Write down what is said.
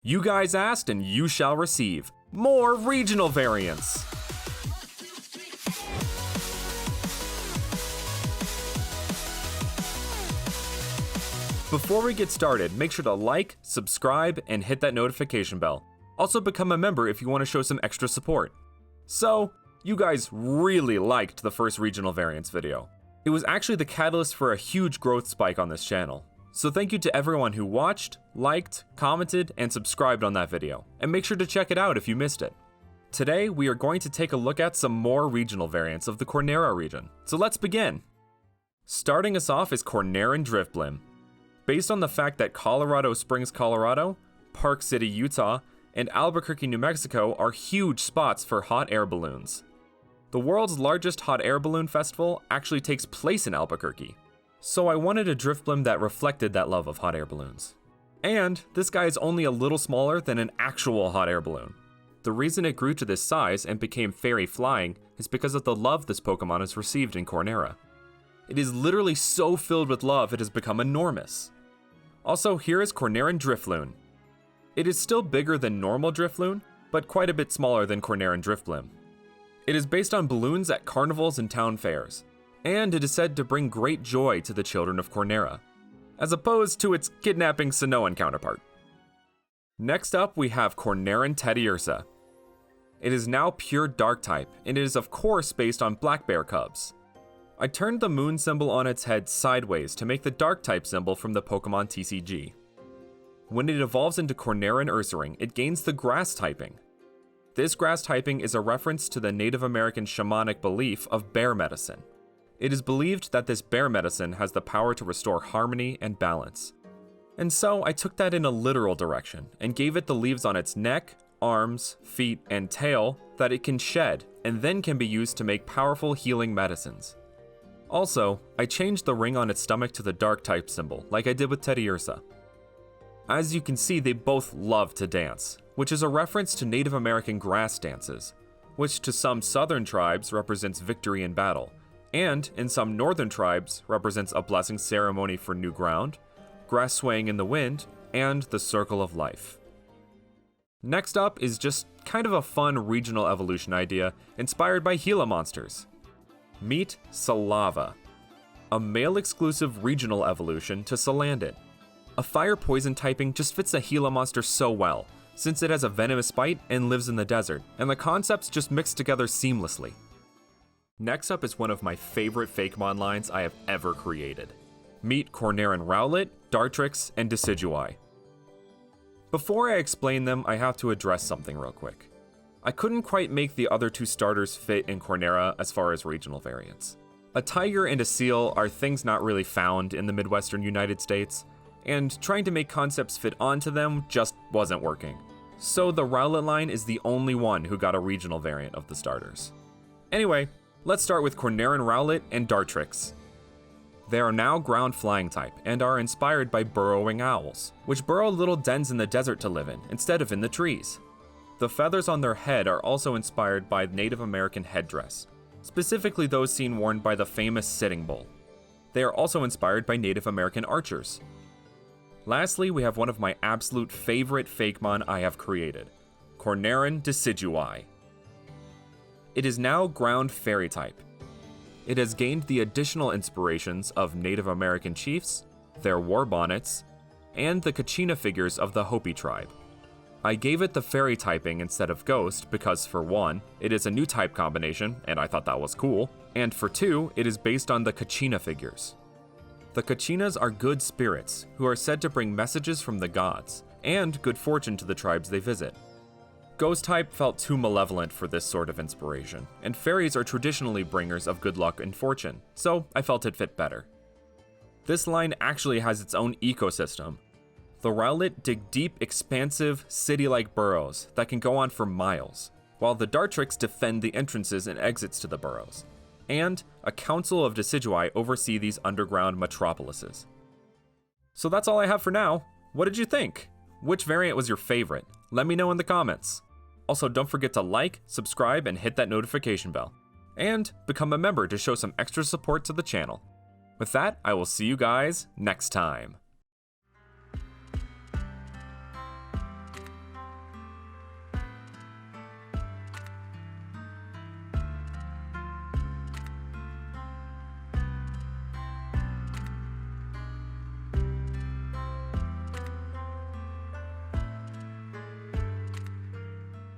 You guys asked and you shall receive more regional variants. Before we get started, make sure to like, subscribe, and hit that notification bell. Also become a member if you want to show some extra support. So, you guys really liked the first regional variants video. It was actually the catalyst for a huge growth spike on this channel. So thank you to everyone who watched, liked, commented, and subscribed on that video, and make sure to check it out if you missed it. Today, we are going to take a look at some more regional variants of the Cornera region, so let's begin! Starting us off is Cornera Driftblim. Based on the fact that Colorado Springs, Colorado, Park City, Utah, and Albuquerque, New Mexico are huge spots for hot air balloons. The world's largest hot air balloon festival actually takes place in Albuquerque. So I wanted a Driftblim that reflected that love of hot air balloons. And this guy is only a little smaller than an actual hot air balloon. The reason it grew to this size and became fairy flying is because of the love this Pokemon has received in Cornera. It is literally so filled with love it has become enormous. Also, here is Cornera Driftloon. It is still bigger than normal Driftloon, but quite a bit smaller than Cornera Driftblim. It is based on balloons at carnivals and town fairs, and it is said to bring great joy to the children of Cornera, as opposed to its kidnapping Sinnohan counterpart. Next up, we have Cornera Ursa. It is now pure dark type, and it is of course based on black bear cubs. I turned the moon symbol on its head sideways to make the dark type symbol from the Pokemon TCG. When it evolves into Cornera Ursaring, it gains the grass typing. This grass typing is a reference to the Native American shamanic belief of bear medicine. It is believed that this bear medicine has the power to restore harmony and balance. And so I took that in a literal direction and gave it the leaves on its neck, arms, feet, and tail that it can shed and then can be used to make powerful healing medicines. Also, I changed the ring on its stomach to the dark type symbol like I did with Ursa. As you can see, they both love to dance, which is a reference to Native American grass dances, which to some southern tribes represents victory in battle, and in some northern tribes represents a blessing ceremony for new ground, grass swaying in the wind, and the circle of life. Next up is just kind of a fun regional evolution idea inspired by Gila monsters. Meet Salava, a male-exclusive regional evolution to Salandit. A fire poison typing just fits a Gila monster so well, since it has a venomous bite and lives in the desert, and the concepts just mix together seamlessly. Next up is one of my favorite Fakemon lines I have ever created. Meet Cornera Rowlet, Dartrix, and Decidueye. Before I explain them, I have to address something real quick. I couldn't quite make the other two starters fit in Cornera as far as regional variants. A tiger and a seal are things not really found in the Midwestern United States, and trying to make concepts fit onto them just wasn't working. So the Rowlet line is the only one who got a regional variant of the starters. Anyway, let's start with Cornera Rowlet and Dartrix. They are now ground flying type and are inspired by burrowing owls, which burrow little dens in the desert to live in instead of in the trees. The feathers on their head are also inspired by Native American headdress, specifically those seen worn by the famous Sitting Bull. They are also inspired by Native American archers. Lastly, we have one of my absolute favorite Fakemon I have created, Cornera Decidueye. It is now ground fairy type. It has gained the additional inspirations of Native American chiefs, their war bonnets, and the Kachina figures of the Hopi tribe. I gave it the fairy typing instead of ghost because for one, it is a new type combination, and I thought that was cool, and for two, it is based on the Kachina figures. The Kachinas are good spirits who are said to bring messages from the gods, and good fortune to the tribes they visit. Ghost type felt too malevolent for this sort of inspiration, and fairies are traditionally bringers of good luck and fortune, so I felt it fit better. This line actually has its own ecosystem. The Rowlet dig deep, expansive, city-like burrows that can go on for miles, while the Dartrix defend the entrances and exits to the burrows, and a council of Decidueye oversee these underground metropolises. So that's all I have for now. What did you think? Which variant was your favorite? Let me know in the comments. Also, don't forget to like, subscribe, and hit that notification bell. And become a member to show some extra support to the channel. With that, I will see you guys next time.